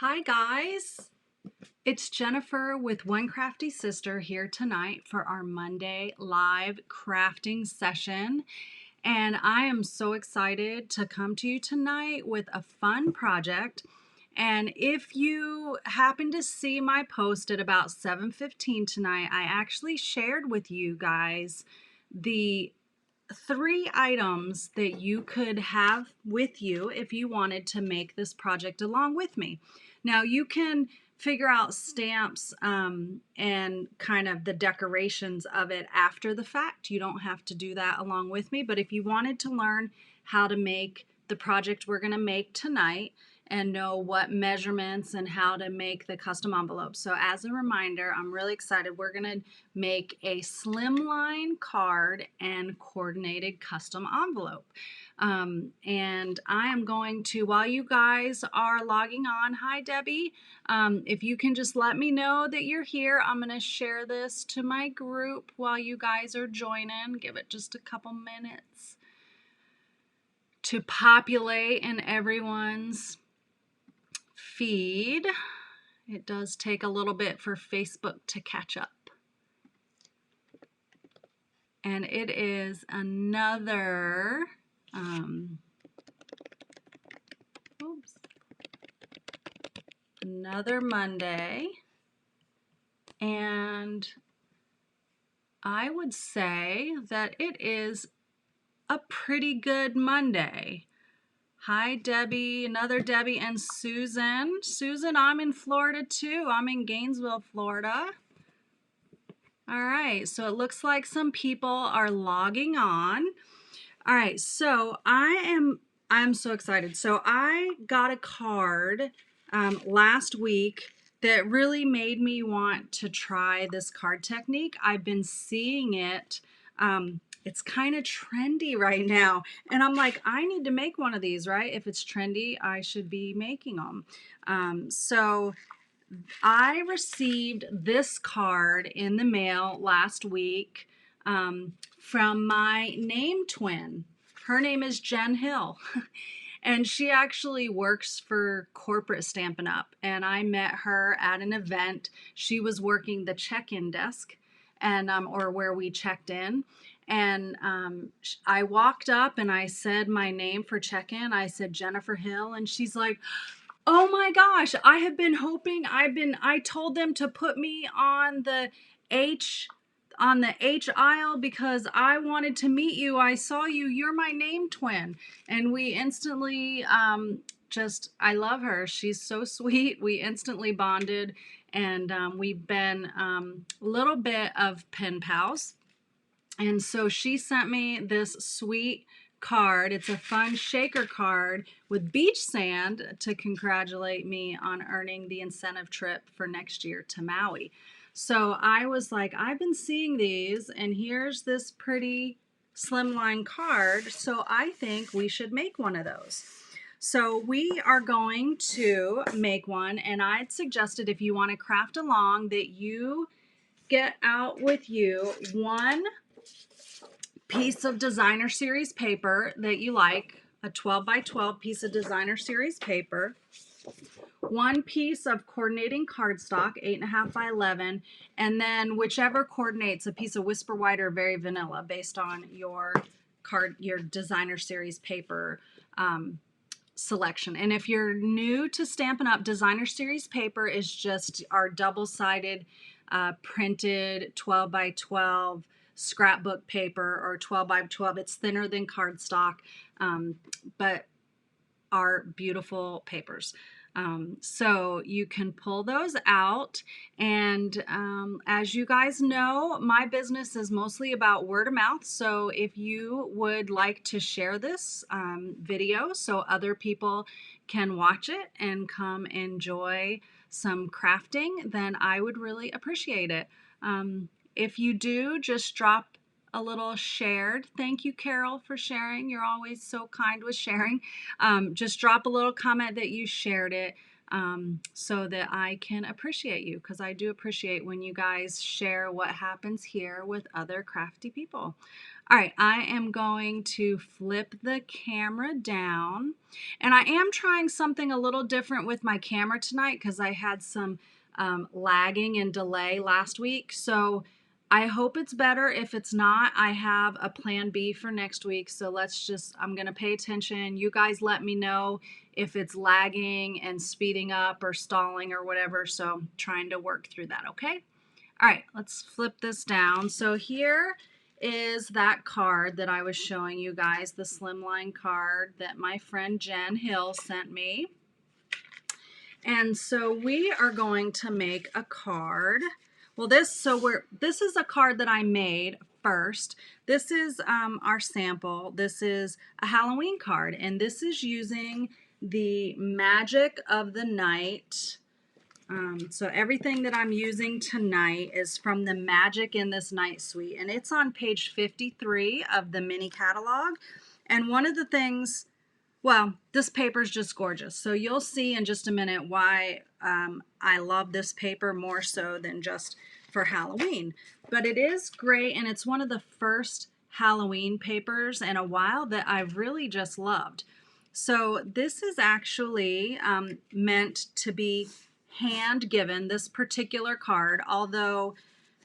Hi guys, it's Jennifer with One Crafty Sister here tonight for our Monday live crafting session. And I am so excited to come to you tonight with a fun project. And if you happen to see my post at about 7:15 tonight, I actually shared with you guys the 3 items that you could have with you if you wanted to make this project along with me. Now you can figure out stamps and kind of the decorations of it after the fact. You don't have to do that along with me, but if you wanted to learn how to make the project we're going to make tonight and know what measurements and how to make the custom envelope. So as a reminder, I'm really excited. We're going to make a slimline card and coordinated custom envelope. And I am going to, while you guys are logging on, hi Debbie, if you can just let me know that you're here, I'm going to share this to my group while you guys are joining. Give it just a couple minutes to populate in everyone's feed. It does take a little bit for Facebook to catch up. And it is another another Monday, and I would say that it is a pretty good Monday. Hi Debbie, another Debbie, and Susan. Susan, I'm in Florida too. I'm in Gainesville, Florida. All right, so it looks like some people are logging on. All right, so I'm so excited. So I got a card last week that really made me want to try this card technique. I've been seeing it. It's kind of trendy right now. And I'm like, I need to make one of these, right? If it's trendy, I should be making them. So I received this card in the mail last week from my name twin. Her name is Jen Hill. And she actually works for Corporate Stampin' Up. And I met her at an event. She was working the check-in desk, and or where we checked in. And I walked up and I said my name for check-in. I said Jennifer Hill, and she's like, "Oh my gosh, I have been hoping. I told them to put me on the H aisle because I wanted to meet you. I saw you. You're my name twin." And we instantly I love her. She's so sweet. We instantly bonded, and we've been a little bit of pen pals. And so she sent me this sweet card. It's a fun shaker card with beach sand to congratulate me on earning the incentive trip for next year to Maui. So I was like, I've been seeing these, and here's this pretty slimline card. So I think we should make one of those. So we are going to make one, and I'd suggested if you want to craft along that you get out with you one piece of designer series paper that you like, a 12 by 12 piece of designer series paper, one piece of coordinating cardstock, 8.5 by 11, and then whichever coordinates, a piece of Whisper White or Very Vanilla based on your designer series paper selection. And if you're new to Stampin' Up, designer series paper is just our double-sided printed 12 by 12 scrapbook paper, or 12 by 12. It's thinner than cardstock, but are beautiful papers. So you can pull those out, and as you guys know, my business is mostly about word of mouth. So if you would like to share this video so other people can watch it and come enjoy some crafting, then I would really appreciate it. If you do, just drop a little shared. Thank you, Carol, for sharing. You're always so kind with sharing. Just drop a little comment that you shared it so that I can appreciate you, because I do appreciate when you guys share what happens here with other crafty people. All right, I am going to flip the camera down, and I am trying something a little different with my camera tonight because I had some lagging and delay last week. So I hope it's better. If it's not, I have a plan B for next week. So I'm going to pay attention. You guys let me know if it's lagging and speeding up or stalling or whatever. So I'm trying to work through that, okay? All right, let's flip this down. So here is that card that I was showing you guys, the Slimline card that my friend Jen Hill sent me. And so we are going to make a card. Well, this is a card that I made first. This is our sample. This is a Halloween card, and this is using the Magic of the Night. So everything that I'm using tonight is from the Magic in This Night Suite, and it's on page 53 of the mini catalog. And one of the things, well, this paper is just gorgeous. So you'll see in just a minute why I love this paper more so than just for Halloween. But it is great, and it's one of the first Halloween papers in a while that I've really just loved. So this is actually meant to be hand given, this particular card, although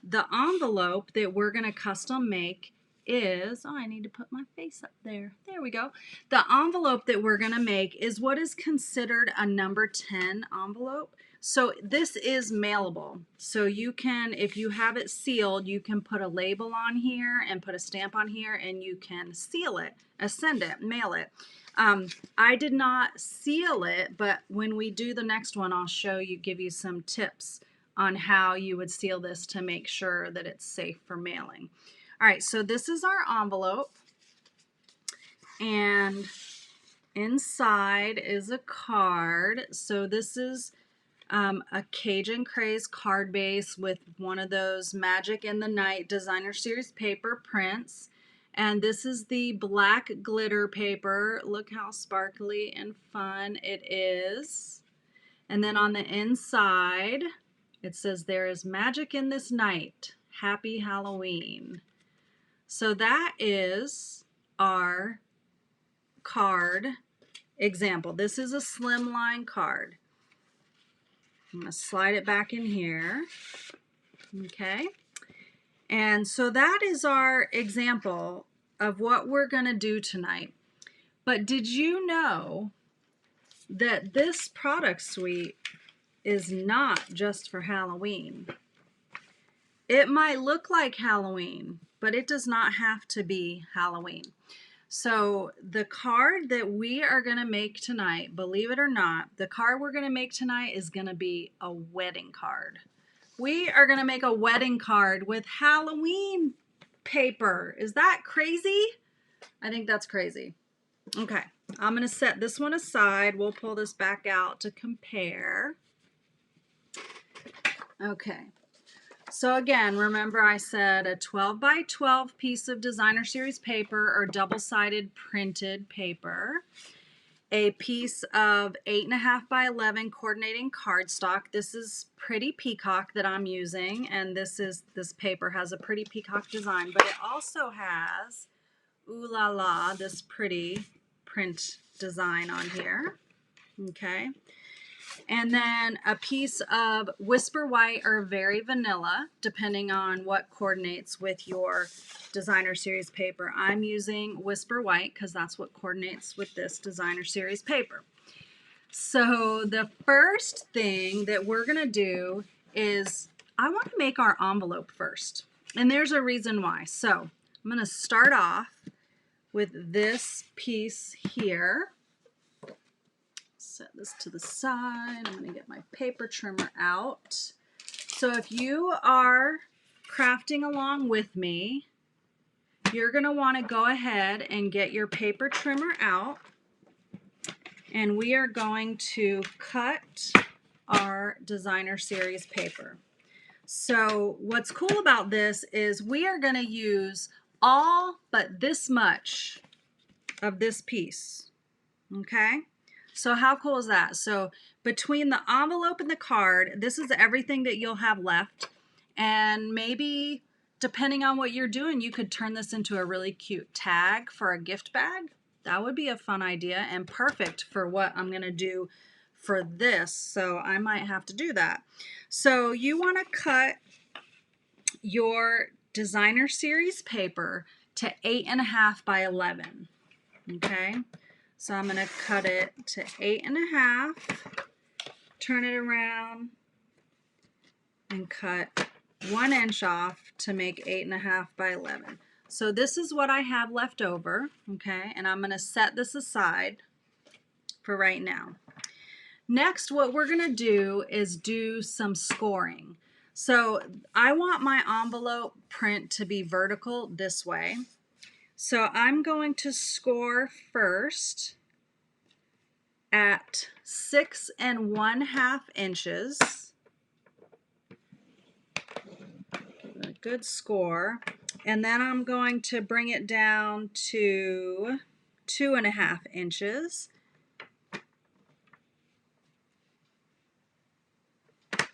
the envelope that we're going to custom make is, oh, I need to put my face up there. There we go. The envelope that we're going to make is what is considered a number 10 envelope. So this is mailable. So you can, if you have it sealed, you can put a label on here and put a stamp on here, and you can seal it, send it, mail it. I did not seal it, but when we do the next one, I'll show you, give you some tips on how you would seal this to make sure that it's safe for mailing. All right, so this is our envelope, and inside is a card. So this is a Cajun Craze card base with one of those Magic in the Night Designer Series paper prints. And this is the black glitter paper. Look how sparkly and fun it is. And then on the inside, it says, "There is magic in this night. Happy Halloween." So that is our card example. This is a Slimline card. I'm going to slide it back in here. Okay. And so that is our example of what we're going to do tonight. But did you know that this product suite is not just for Halloween? It might look like Halloween, but it does not have to be Halloween. So the card that we are going to make tonight, believe it or not, the card we're going to make tonight is going to be a wedding card. We are going to make a wedding card with Halloween paper. Is that crazy? I think that's crazy. Okay, I'm going to set this one aside. We'll pull this back out to compare. Okay, so again, remember I said a 12 by 12 piece of Designer Series paper or double-sided printed paper. A piece of 8.5 by 11 coordinating cardstock. This is Pretty Peacock that I'm using, and this paper has a Pretty Peacock design, but it also has, ooh la la, this pretty print design on here. Okay. And then a piece of Whisper White or Very Vanilla, depending on what coordinates with your Designer Series paper. I'm using Whisper White because that's what coordinates with this Designer Series paper. So the first thing that we're going to do is I want to make our envelope first. And there's a reason why. So I'm going to start off with this piece here. Set this to the side. I'm going to get my paper trimmer out. So if you are crafting along with me, you're going to want to go ahead and get your paper trimmer out, and we are going to cut our Designer Series paper. So what's cool about this is we are going to use all but this much of this piece. Okay? So how cool is that? So between the envelope and the card, this is everything that you'll have left. And maybe depending on what you're doing, you could turn this into a really cute tag for a gift bag. That would be a fun idea and perfect for what I'm going to do for this. So I might have to do that. So you want to cut your designer series paper to 8.5 by 11. Okay, so I'm going to cut it to 8.5, turn it around, and cut 1 inch off to make 8.5 by 11. So this is what I have left over, okay, and I'm going to set this aside for right now. Next, what we're going to do is do some scoring. So I want my envelope print to be vertical this way. So I'm going to score first at 6 1/2 inches. A good score. And then I'm going to bring it down to 2.5 inches.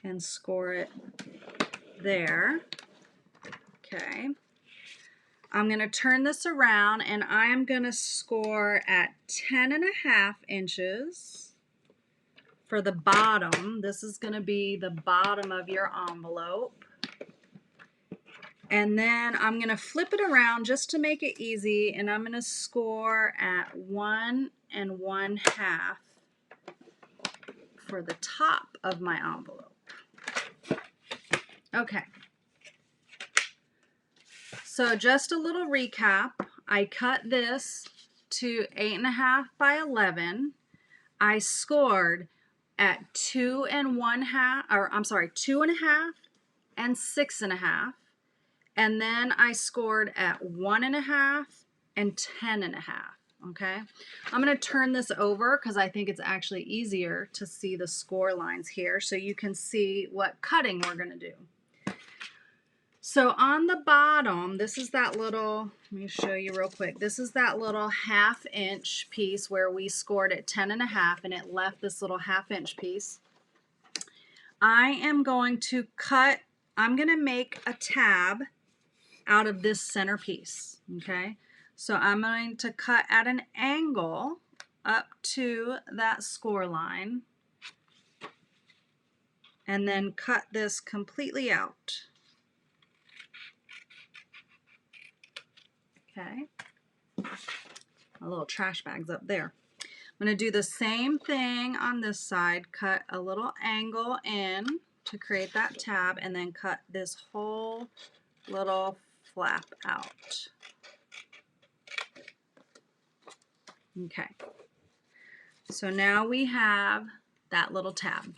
And score it there. Okay. I'm going to turn this around and I'm going to score at 10.5 inches for the bottom. This is going to be the bottom of your envelope. And then I'm going to flip it around just to make it easy, and I'm going to score at 1 1/2 for the top of my envelope. Okay. So just a little recap. I cut this to 8.5 by 11. I scored at 2 1/2, or I'm sorry, 2.5 and 6.5. And then I scored at 1.5 and 10.5. Okay, I'm going to turn this over because I think it's actually easier to see the score lines here so you can see what cutting we're going to do. So on the bottom, this is that little, let me show you real quick. This is that little 1/2 inch piece where we scored at 10.5 and it left this little 1/2 inch piece. I am going to cut, I'm going to make a tab out of this center piece, okay? So I'm going to cut at an angle up to that score line and then cut this completely out. Okay, my little trash bag's up there. I'm going to do the same thing on this side, cut a little angle in to create that tab and then cut this whole little flap out. Okay, so now we have that little tab.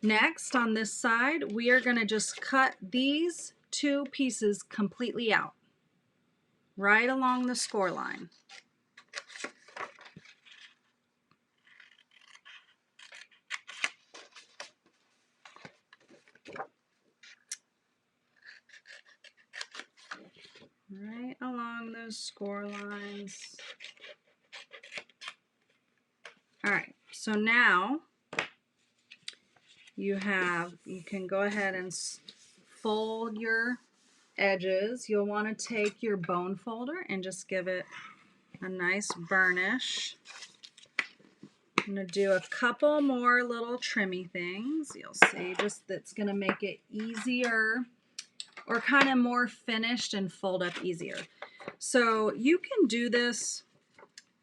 Next, on this side, we are going to just cut these two pieces completely out, right along the score line. Right along those score lines. All right, so now you can go ahead and fold your edges. You'll want to take your bone folder and just give it a nice burnish. I'm going to do a couple more little trimmy things. You'll see just that's going to make it easier or kind of more finished and fold up easier. So you can do this.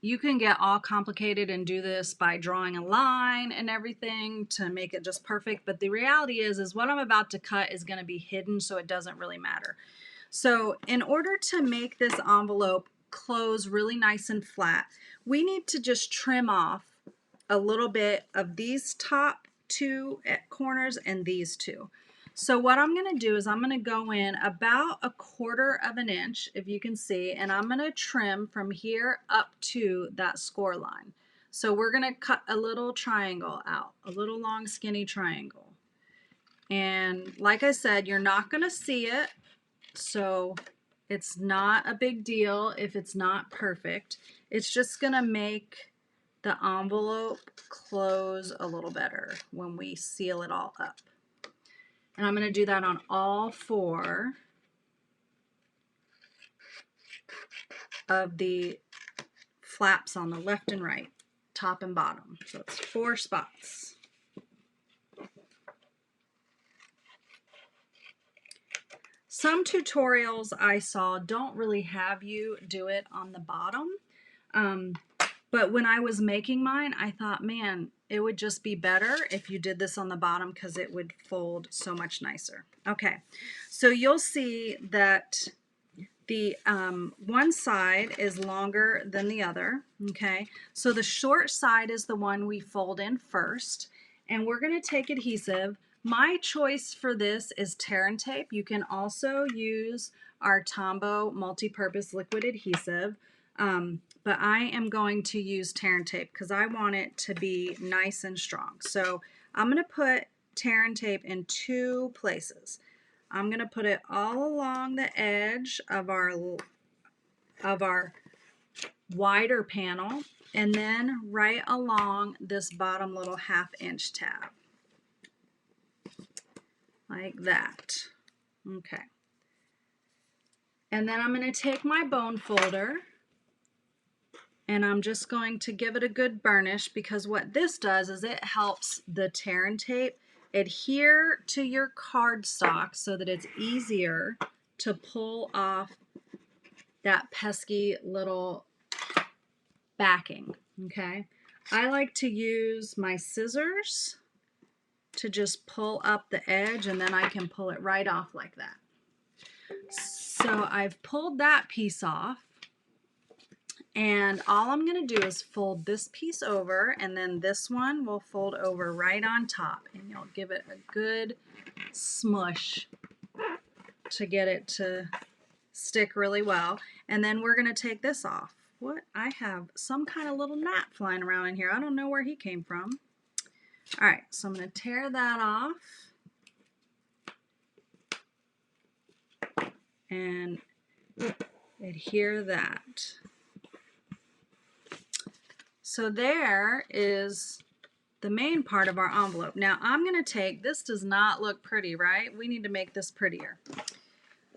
You can get all complicated and do this by drawing a line and everything to make it just perfect. But the reality is what I'm about to cut is going to be hidden, so it doesn't really matter. So in order to make this envelope close really nice and flat, we need to just trim off a little bit of these top two corners and these two. So what I'm going to do is I'm going to go in about 1/4 of an inch, if you can see, and I'm going to trim from here up to that score line. So we're going to cut a little triangle out, a little long skinny triangle. And like I said, you're not going to see it, so it's not a big deal if it's not perfect. It's just going to make the envelope close a little better when we seal it all up. And I'm going to do that on all 4 of the flaps on the left and right, top and bottom. So it's 4 spots. Some tutorials I saw don't really have you do it on the bottom. But when I was making mine, I thought, man, it would just be better if you did this on the bottom because it would fold so much nicer. Okay, so you'll see that the one side is longer than the other, okay? So the short side is the one we fold in first, and we're gonna take adhesive. My choice for this is tear and tape. You can also use our Tombow multi-purpose liquid adhesive, but I am going to use tear and tape because I want it to be nice and strong. So I'm gonna put tear and tape in 2 places. I'm going to put it all along the edge of our wider panel, and then right along this bottom little 1/2 inch tab, like that. Okay. And then I'm going to take my bone folder, and I'm just going to give it a good burnish, because what this does is it helps the tear and tape adhere to your cardstock so that it's easier to pull off that pesky little backing, okay? I like to use my scissors to just pull up the edge, and then I can pull it right off like that. So I've pulled that piece off, and all I'm going to do is fold this piece over, and then this one will fold over right on top, and you'll give it a good smush to get it to stick really well. And then we're going to take this off. What? I have some kind of little gnat flying around in here. I don't know where he came from. All right, so I'm going to tear that off and adhere that. So there is the main part of our envelope. Now I'm going to take, this does not look pretty, right? We need to make this prettier.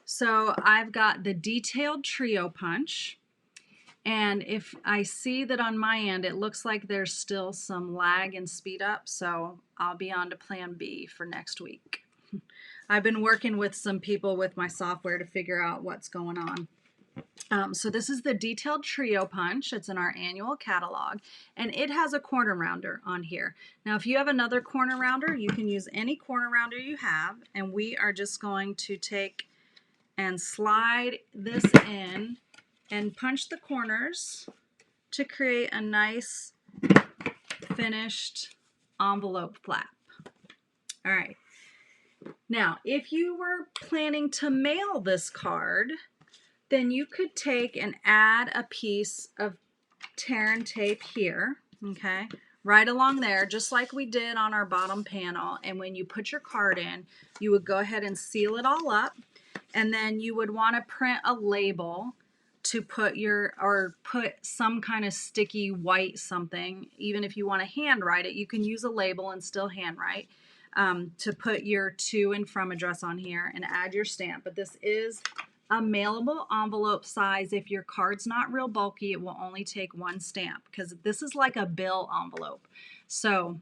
So I've got the detailed trio punch, and if I see that on my end it looks like there's still some lag and speed up, so I'll be on to plan B for next week. I've been working with some people with my software to figure out what's going on. So this is the detailed trio punch. It's in our annual catalog, and it has a corner rounder on here. Now if you have another corner rounder, you can use any corner rounder you have, and we are just going to take and slide this in and punch the corners to create a nice finished envelope flap. All right. Now, if you were planning to mail this card, then you could take and add a piece of tear and tape here, okay, right along there, just like we did on our bottom panel. And when you put your card in, you would go ahead and seal it all up, and then you would want to print a label to put your, or put some kind of sticky white something. Even if you want to handwrite it, you can use a label and still handwrite, to put your to and from address on here and add your stamp. But this is a mailable envelope size. If your card's not real bulky, it will only take 1 stamp, because this is like a bill envelope. So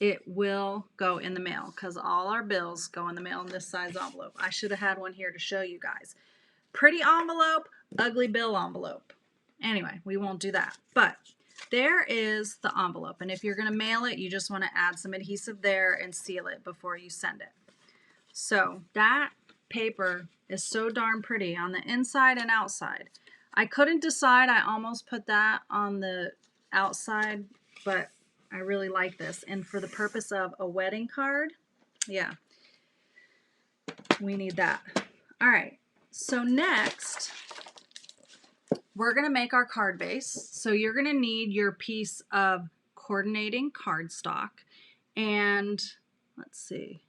it will go in the mail, because all our bills go in the mail in this size envelope. I should have had one here to show you guys. Pretty envelope, ugly bill envelope. Anyway, we won't do that. But there is the envelope, and if you're going to mail it, you just want to add some adhesive there and seal it before you send it. So that paper is so darn pretty on the inside and outside. I couldn't decide. I almost put that on the outside, but I really like this. And for the purpose of a wedding card, yeah, we need that. All right, so next we're going to make our card base. So you're going to need your piece of coordinating cardstock, and let's see.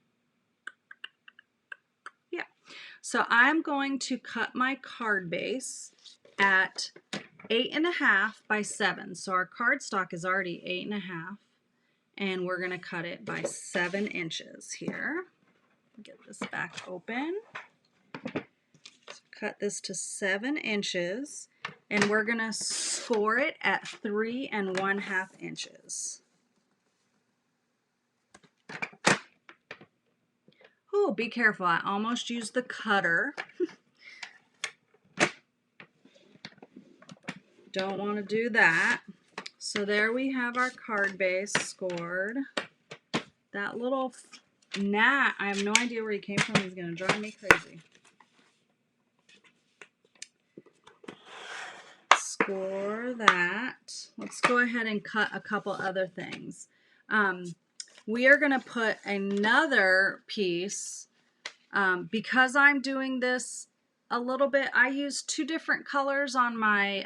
Yeah, so I'm going to cut my card base at 8.5 by 7. So our cardstock is already 8.5, and we're going to cut it by 7 inches here. Get this back open. So cut this to 7 inches, And we're gonna score it at 3½ inches. Oh, be careful, I almost used the cutter. Don't want to do that. So there we have our card base scored. That little gnat, I have no idea where he came from. He's going to drive me crazy. Score that. Let's go ahead and cut a couple other things. We are going to put another piece, because I'm doing this a little bit, I used 2 different colors on my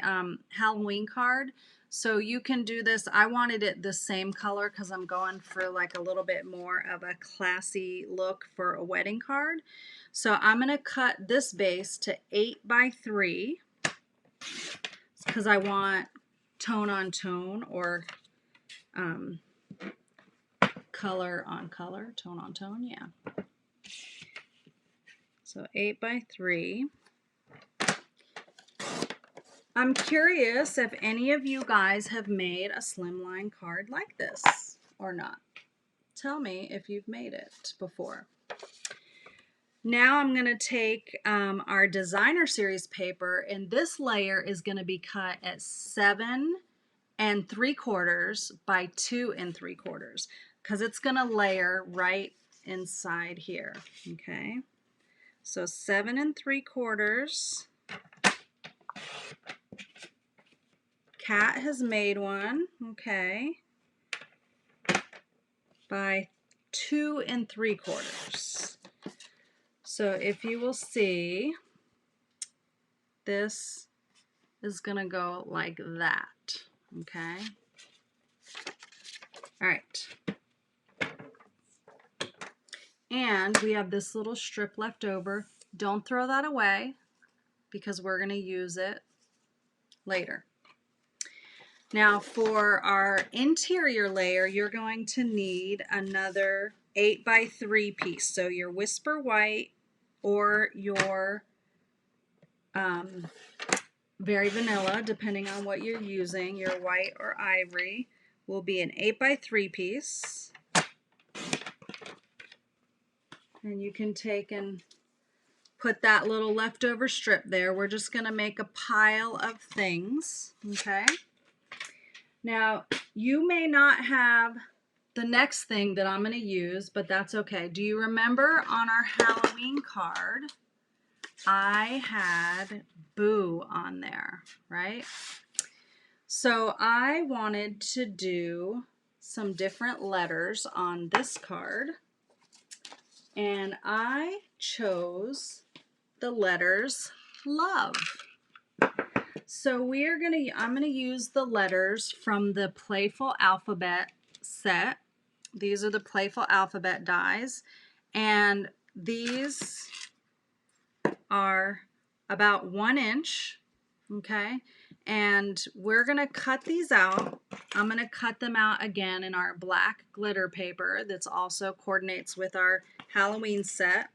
Halloween card. So you can do this. I wanted it the same color because I'm going for like a little bit more of a classy look for a wedding card. So I'm going to cut this base to 8×3 because I want tone on tone, or color on color, tone on tone, yeah. So 8×3. I'm curious if any of you guys have made a slimline card like this or not. Tell me if you've made it before. Now I'm going to take our designer series paper, and this layer is going to be cut at 7¾ by 2¾ because it's going to layer right inside here. Okay, so 7¾ Cat has made one, okay, by 2¾ So if you will see, this is gonna go like that, okay? All right. And we have this little strip left over. Don't throw that away because we're gonna use it later. Now for our interior layer, you're going to need another 8×3 piece. So your Whisper White or your Very Vanilla, depending on what you're using, your white or ivory, will be an 8×3 piece. And you can take and put that little leftover strip there. We're just going to make a pile of things, okay? Now, you may not have the next thing that I'm going to use, but that's okay. Do you remember on our Halloween card, I had Boo on there, right? So I wanted to do some different letters on this card, and I chose the letters love. So I'm gonna use the letters from the Playful Alphabet set. These are the Playful Alphabet dies, and these are about 1 inch, okay? And we're gonna cut these out. I'm gonna cut them out again in our black glitter paper that's also coordinates with our Halloween set.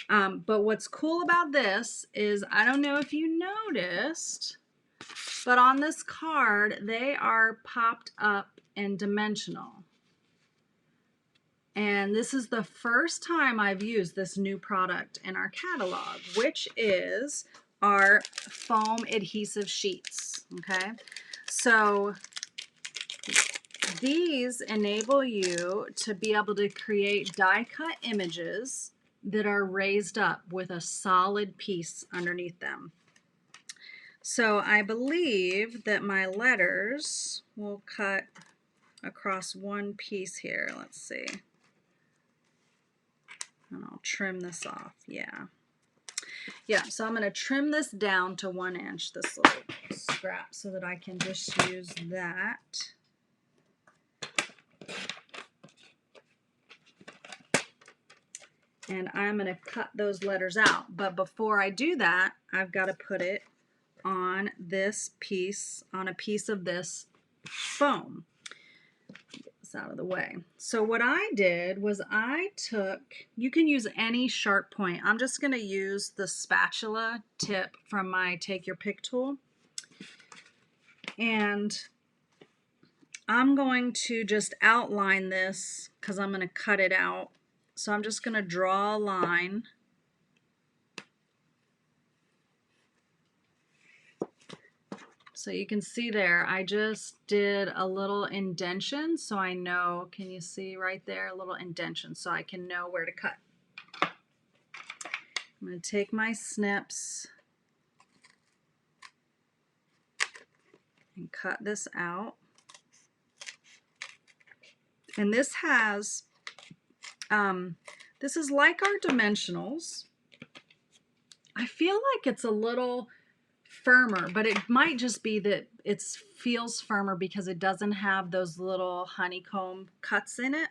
But what's cool about this is, I don't know if you noticed, but on this card, they are popped up and dimensional. And this is the first time I've used this new product in our catalog, which is our foam adhesive sheets, okay? So these enable you to be able to create die cut images that are raised up with a solid piece underneath them. So I believe that my letters will cut across one piece here. Let's see. And I'll trim this off. Yeah, so I'm going to trim this down to 1 inch, this little scrap, so that I can just use that. And I'm going to cut those letters out. But before I do that, I've got to put it on this piece, on a piece of this foam. Get this out of the way. So what I did was I took, you can use any sharp point. I'm just going to use the spatula tip from my Take Your Pick tool. And I'm going to just outline this because I'm going to cut it out. So I'm just going to draw a line. So you can see there, I just did a little indentation so I know, can you see right there, a little indentation so I can know where to cut. I'm going to take my snips and cut this out. And this has, this is like our dimensionals. I feel like it's a little firmer, but it might just be that it feels firmer because it doesn't have those little honeycomb cuts in it.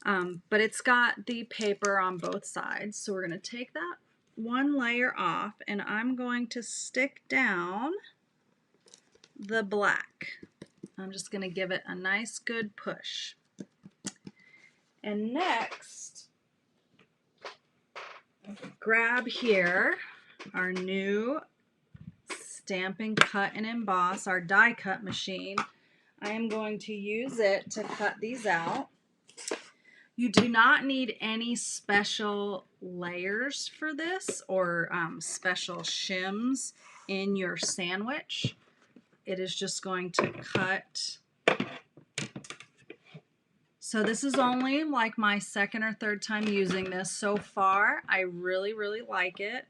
But it's got the paper on both sides. So we're going to take that one layer off and I'm going to stick down the black. I'm just going to give it a nice good push. And next, grab here our new Stampin' Cut and Emboss, our die cut machine. I am going to use it to cut these out. You do not need any special layers for this or special shims in your sandwich. It is just going to cut. So this is only like my second or third time using this so far. I really, really like it.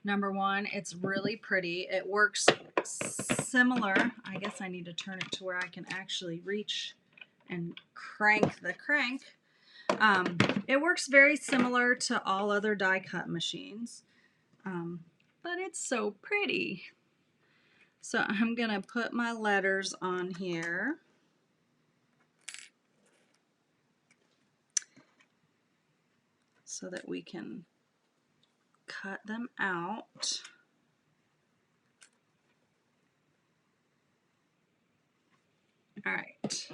Number one, it's really pretty. It works similar. I guess I need to turn it to where I can actually reach and crank the crank. It works very similar to all other die cut machines, but it's so pretty. So I'm going to put my letters on here. So that we can cut them out. All right. Let's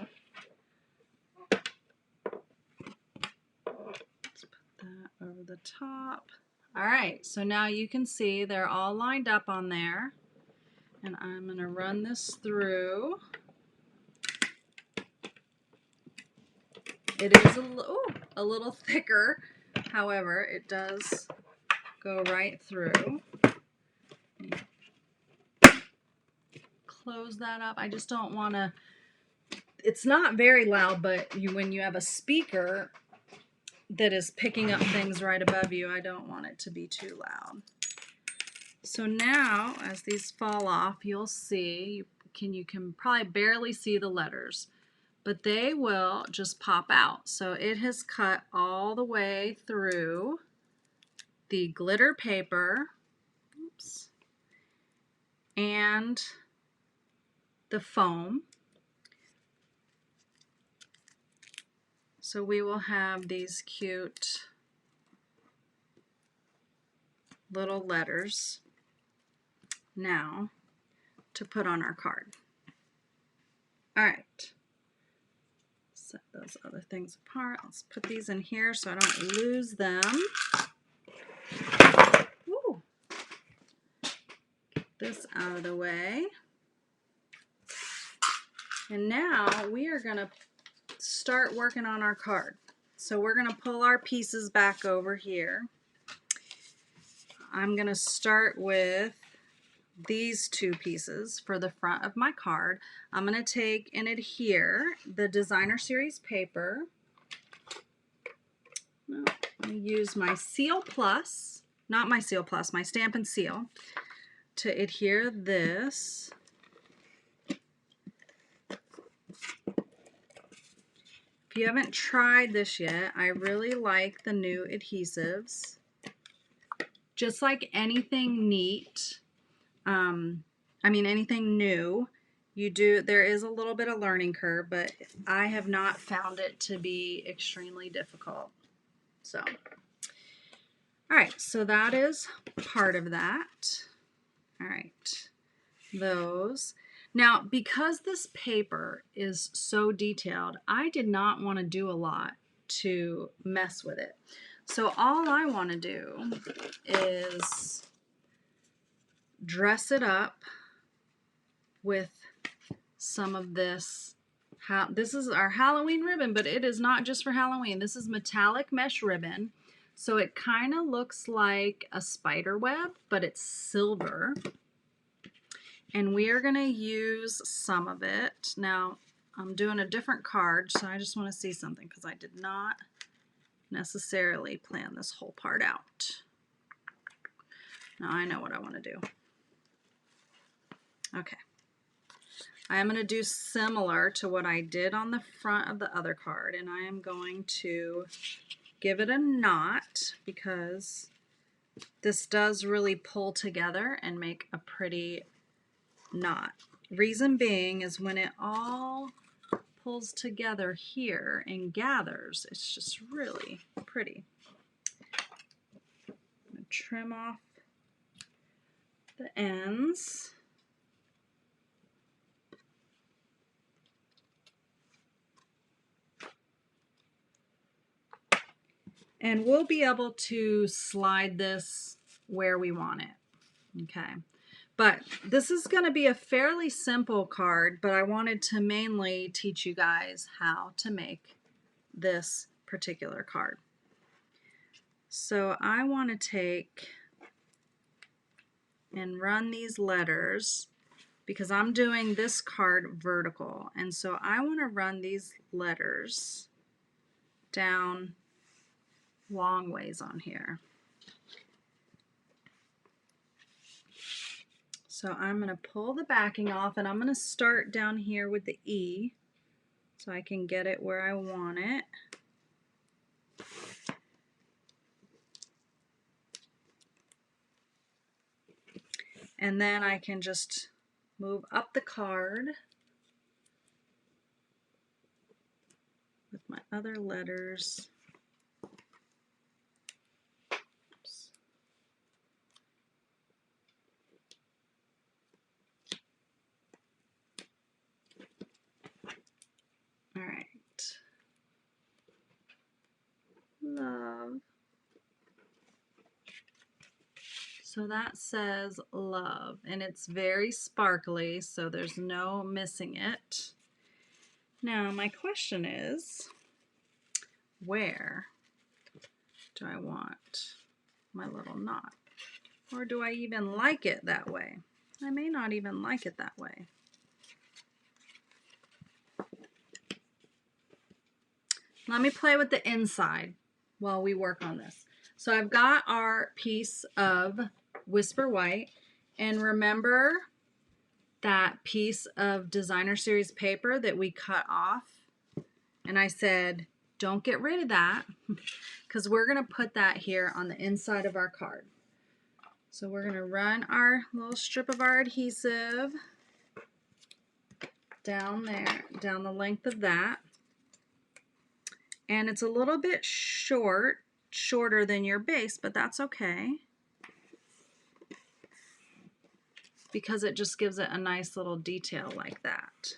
put that over the top. All right, so now you can see they're all lined up on there. And I'm going to run this through. It is a little thicker. However, it does go right through. Close that up. I just don't want to, it's not very loud, but when you have a speaker that is picking up things right above you, I don't want it to be too loud. So now, as these fall off, you'll see, you can probably barely see the letters, but they will just pop out. So it has cut all the way through the glitter paper, oops, and the foam. So we will have these cute little letters now to put on our card. All right, set those other things apart. Let's put these in here so I don't lose them. Ooh. Get this out of the way. And now we are going to start working on our card. So we're going to pull our pieces back over here. I'm going to start with these two pieces for the front of my card. I'm going to take and adhere the Designer Series paper. I'm going to use my Seal Plus, not my Seal Plus, my Stampin' Seal, to adhere this. If you haven't tried this yet, I really like the new adhesives. Just like anything neat, anything new, there is a little bit of learning curve, but I have not found it to be extremely difficult. So, all right, so that is part of that. All right, those. Now, because this paper is so detailed, I did not want to do a lot to mess with it. So all I want to do is dress it up with some of this. This is our Halloween ribbon, but it is not just for Halloween. This is metallic mesh ribbon. So it kind of looks like a spider web, but it's silver. And we are going to use some of it. Now, I'm doing a different card, so I just want to see something because I did not necessarily plan this whole part out. Now I know what I want to do. Okay. I am going to do similar to what I did on the front of the other card, and I am going to give it a knot because this does really pull together and make a pretty knot. Reason being is when it all pulls together here and gathers, it's just really pretty. I'm going to trim off the ends. And we'll be able to slide this where we want it. Okay. But this is going to be a fairly simple card, but I wanted to mainly teach you guys how to make this particular card. So I want to take and run these letters because I'm doing this card vertical. And so I want to run these letters down long ways on here. So I'm going to pull the backing off and I'm going to start down here with the E so I can get it where I want it. And then I can just move up the card with my other letters. Oops. All right. Love. So that says love, and it's very sparkly, so there's no missing it. Now my question is, where do I want my little knot? Or do I even like it that way? I may not even like it that way. Let me play with the inside while we work on this. So I've got our piece of Whisper White, and remember that piece of Designer Series paper that we cut off? And I said, don't get rid of that because we're going to put that here on the inside of our card. So we're going to run our little strip of our adhesive down there, down the length of that. And it's a little bit shorter than your base, but that's okay because it just gives it a nice little detail like that.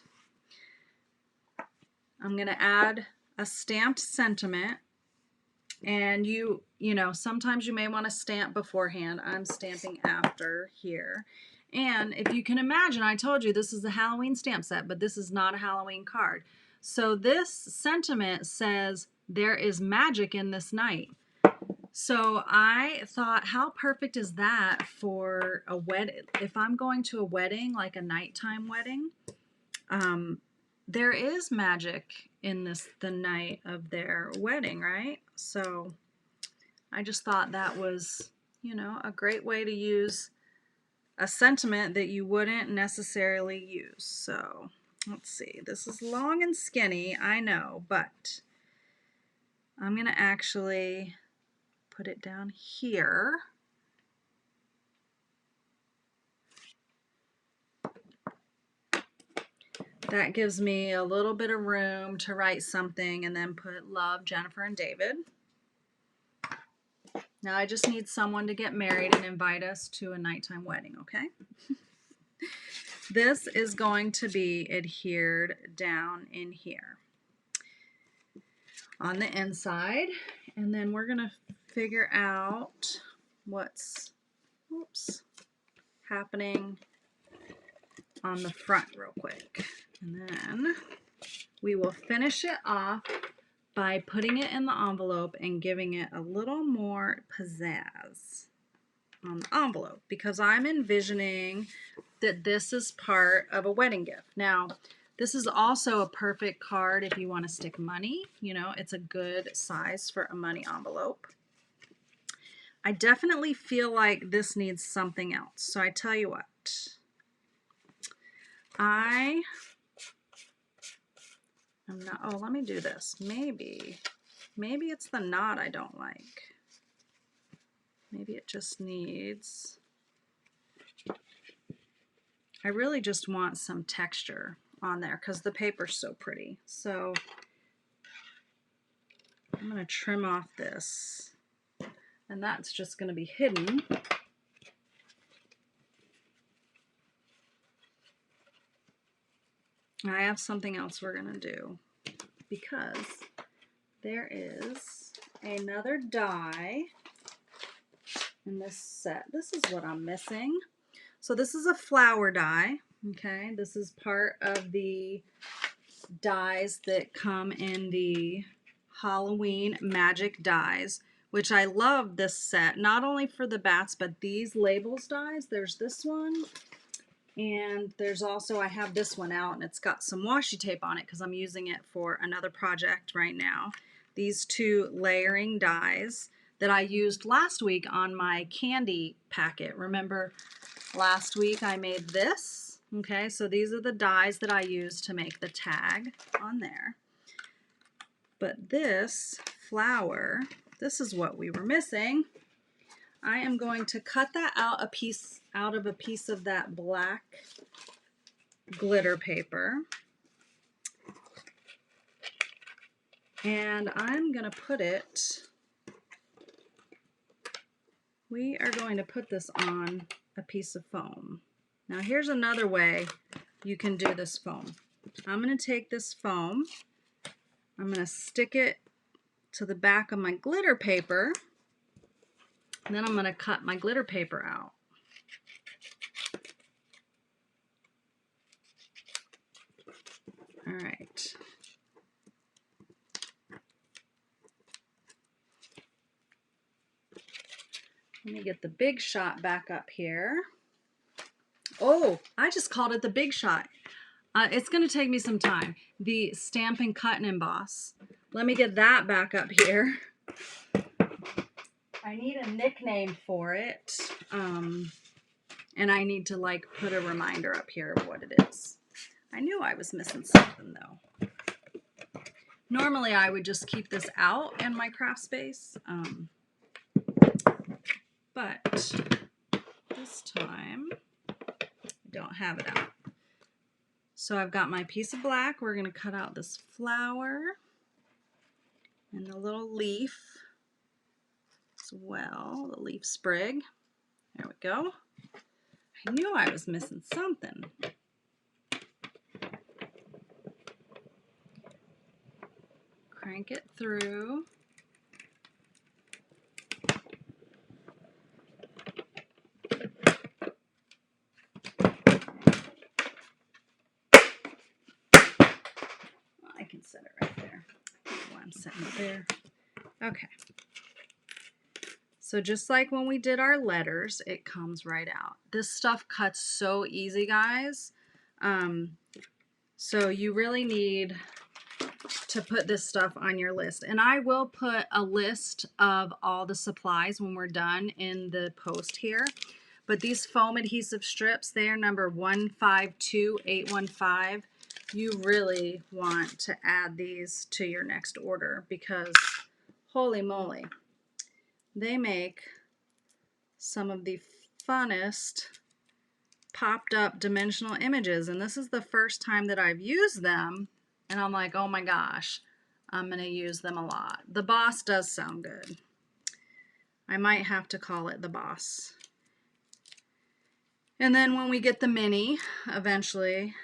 I'm going to add a stamped sentiment, and you know, sometimes you may want to stamp beforehand. I'm stamping after here. And if you can imagine, I told you this is a Halloween stamp set, but this is not a Halloween card. So this sentiment says, there is magic in this night. So I thought, how perfect is that for a wedding? If I'm going to a wedding, like a nighttime wedding, there is magic in the night of their wedding, right? So I just thought that was, you know, a great way to use a sentiment that you wouldn't necessarily use. So let's see, this is long and skinny, I know, but I'm going to actually put it down here. That gives me a little bit of room to write something and then put love, Jennifer and David. Now I just need someone to get married and invite us to a nighttime wedding, okay? This is going to be adhered down in here on the inside, and then we're going to figure out what's happening on the front real quick. And then we will finish it off by putting it in the envelope and giving it a little more pizzazz on the envelope, because I'm envisioning that this is part of a wedding gift. Now, this is also a perfect card if you want to stick money. You know, it's a good size for a money envelope. I definitely feel like this needs something else. So I tell you what, I'm not, oh, let me do this. Maybe it's the knot I don't like. Maybe it just needs, I really just want some texture on there because the paper's so pretty. So I'm going to trim off this, and that's just going to be hidden. I have something else we're going to do, because there is another die in this set. This is what I'm missing. So this is a flower die. Okay, this is part of the dies that come in the Halloween magic dies, which I love this set, not only for the bats, but these labels dies. There's this one, and there's also, I have this one out, and it's got some washi tape on it because I'm using it for another project right now. These two layering dies that I used last week on my candy packet. Remember last week I made this? Okay, so these are the dies that I used to make the tag on there. But this flower, this is what we were missing. I am going to cut that out of a piece of that black glitter paper. And I'm going to put it, we are going to put this on a piece of foam. Now here's another way you can do this foam. I'm going to take this foam, I'm going to stick it to the back of my glitter paper, and then I'm going to cut my glitter paper out. All right. Let me get the Big Shot back up here. Oh, I just called it the Big Shot. It's going to take me some time. The Stampin' Cut and Emboss. Let me get that back up here. I need a nickname for it. And I need to like put a reminder up here of what it is. I knew I was missing something though. Normally I would just keep this out in my craft space. But this time I don't have it out. So I've got my piece of black. We're going to cut out this flower and the little leaf as well, the leaf sprig. There we go. I knew I was missing something. Crank it through. I can set it right there. I'm setting it there. Okay. So just like when we did our letters, it comes right out. This stuff cuts so easy, guys. So you really need to put this stuff on your list. And I will put a list of all the supplies when we're done in the post here. But these foam adhesive strips, they are number 152815. You really want to add these to your next order because holy moly, they make some of the funnest popped up dimensional images. And this is the first time that I've used them. And I'm like, oh my gosh, I'm going to use them a lot. The Boss does sound good. I might have to call it the Boss. And then when we get the mini, eventually,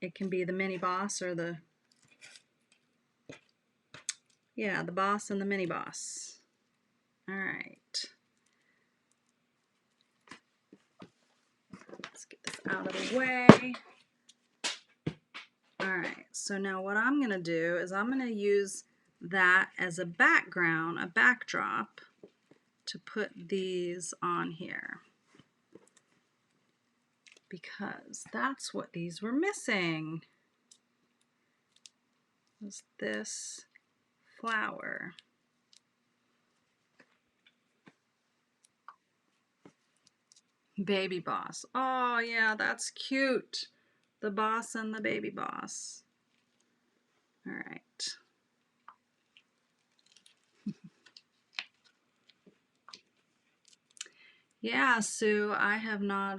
it can be the Mini Boss or the, yeah, the Boss and the Mini Boss. All right. Let's get this out of the way. All right, so now what I'm going to do is I'm going to use that as a background, a backdrop, to put these on here, because that's what these were missing, was this flower. Baby boss. Oh yeah, that's cute. The boss and the baby boss. All right. Yeah, Sue, I have not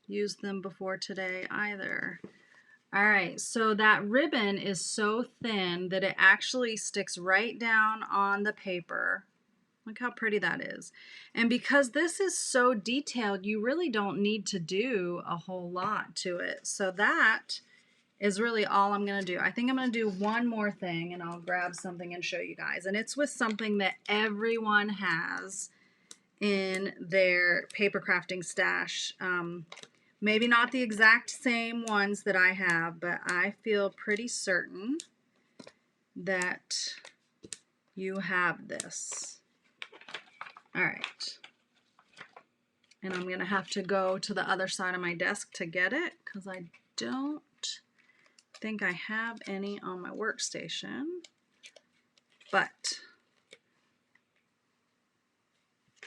used them before today either. All right, so that ribbon is so thin that it actually sticks right down on the paper. Look how pretty that is. And because this is so detailed, you really don't need to do a whole lot to it. So that is really all I'm going to do. I think I'm going to do one more thing, and I'll grab something and show you guys. And it's with something that everyone has in their paper crafting stash. Maybe not the exact same ones that I have, but I feel pretty certain that you have this. All right. And I'm going to have to go to the other side of my desk to get it, because I don't think I have any on my workstation, but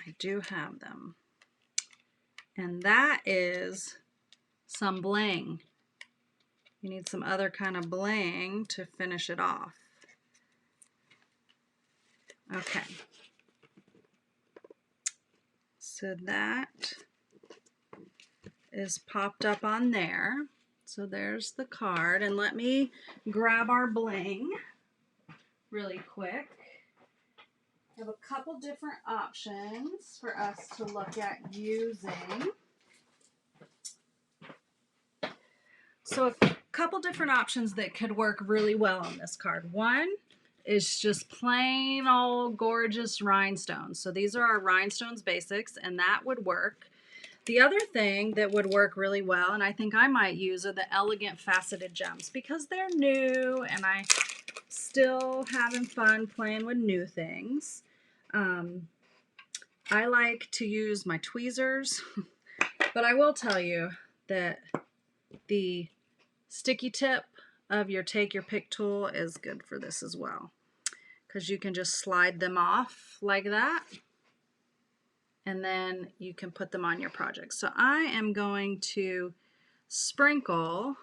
I do have them. And that is some bling. You need some other kind of bling to finish it off. Okay. So that is popped up on there. So there's the card, and let me grab our bling really quick. I have a couple different options for us to look at using. So a couple different options that could work really well on this card. One is just plain old gorgeous rhinestones. So these are our rhinestones basics, and that would work. The other thing that would work really well, and I think I might use, are the elegant faceted gems, because they're new and I still having fun playing with new things. I like to use my tweezers, but I will tell you that the sticky tip of your take your pick tool is good for this as well, because you can just slide them off like that, and then you can put them on your project. So I am going to sprinkle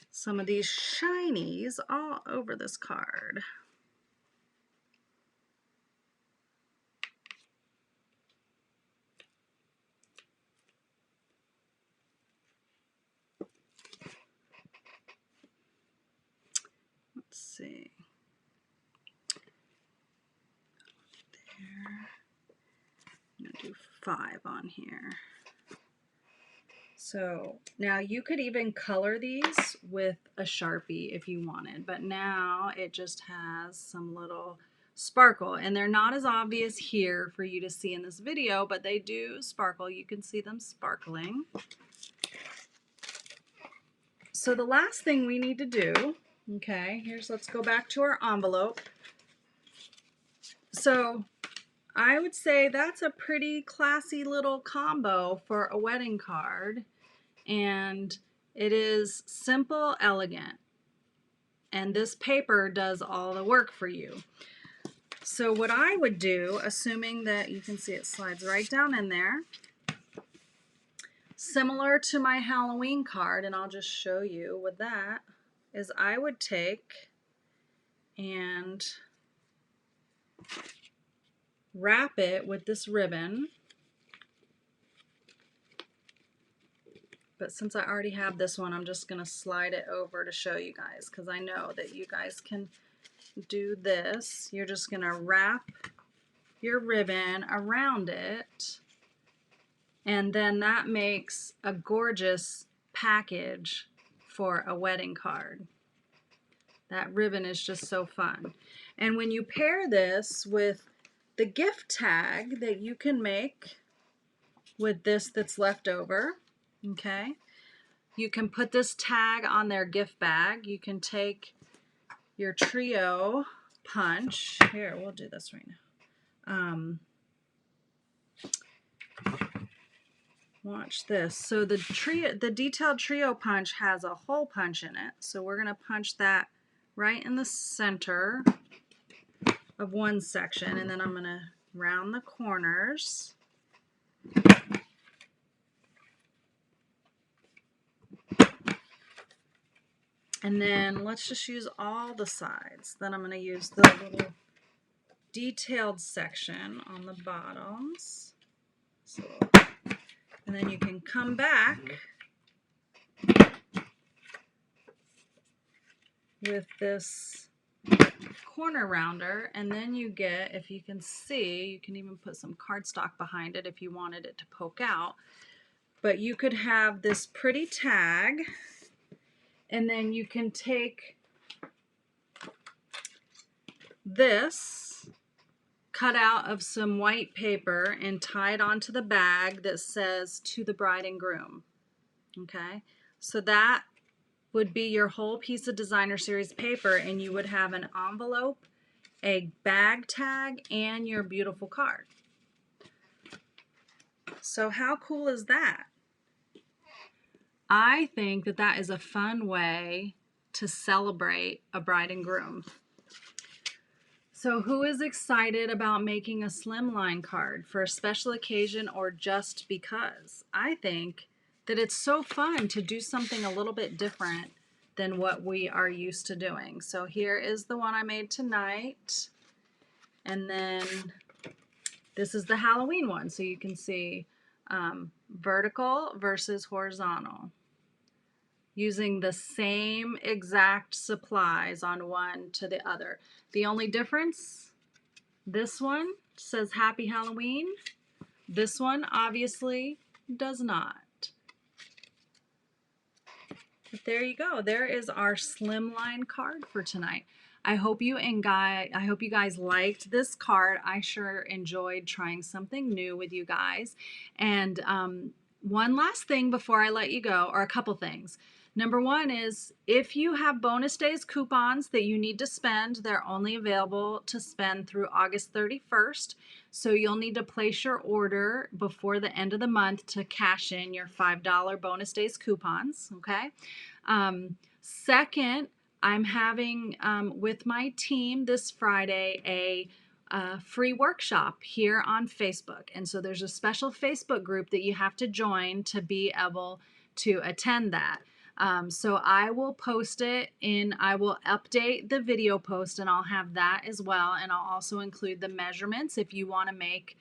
some of these shinies all over this card. Let's see. There. I'm going to do 5 on here. So now you could even color these with a Sharpie if you wanted, but now it just has some little sparkle, and they're not as obvious here for you to see in this video, but they do sparkle. You can see them sparkling. So the last thing we need to do, okay, let's go back to our envelope. So I would say that's a pretty classy little combo for a wedding card, and it is simple, elegant, and this paper does all the work for you. So what I would do, assuming that you can see it slides right down in there, similar to my Halloween card, and I'll just show you with that, is I would take and wrap it with this ribbon. But since I already have this one, I'm just going to slide it over to show you guys, because I know that you guys can do this. You're just going to wrap your ribbon around it, and then that makes a gorgeous package for a wedding card. That ribbon is just so fun. And when you pair this with the gift tag that you can make with this that's left over, Okay. You can put this tag on their gift bag. You can take your trio punch. Here, we'll do this right now. Watch this. So the detailed trio punch has a hole punch in it. So we're going to punch that right in the center of one section, and then I'm going to round the corners. And then let's just use all the sides. Then I'm going to use the little detailed section on the bottoms. So, and then you can come back with this corner rounder, and then you get, if you can see, you can even put some cardstock behind it if you wanted it to poke out. But you could have this pretty tag, and then you can take this cut out of some white paper and tie it onto the bag that says "To the Bride and Groom." Okay, so that would be your whole piece of designer series paper, and you would have an envelope, a bag tag, and your beautiful card. So how cool is that? I think that that is a fun way to celebrate a bride and groom. So who is excited about making a Slimline card for a special occasion or just because? I think that it's so fun to do something a little bit different than what we are used to doing. So here is the one I made tonight. And then this is the Halloween one. So you can see vertical versus horizontal, using the same exact supplies on one to the other. The only difference, this one says Happy Halloween. This one obviously does not. But there you go. There is our Slimline card for tonight. I hope you guys liked this card. I sure enjoyed trying something new with you guys. And one last thing before I let you go, or a couple things. Number one is, if you have bonus days coupons that you need to spend, they're only available to spend through August 31st. So you'll need to place your order before the end of the month to cash in your $5 bonus days coupons, okay? Second, I'm having with my team this Friday a free workshop here on Facebook. And so there's a special Facebook group that you have to join to be able to attend that. So I will post it I will update the video post, and I'll have that as well. And I'll also include the measurements if you want to make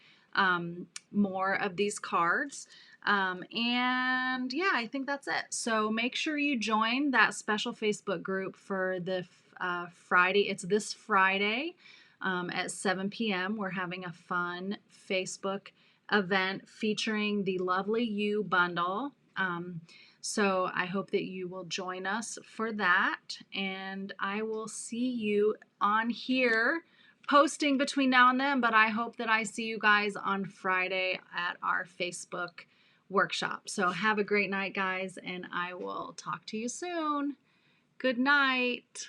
more of these cards. And yeah, I think that's it. So make sure you join that special Facebook group for the Friday. It's this Friday at 7 p.m. We're having a fun Facebook event featuring the Lovely You bundle. So I hope that you will join us for that, and I will see you on here posting between now and then, but I hope that I see you guys on Friday at our Facebook workshop. So have a great night, guys, and I will talk to you soon. Good night.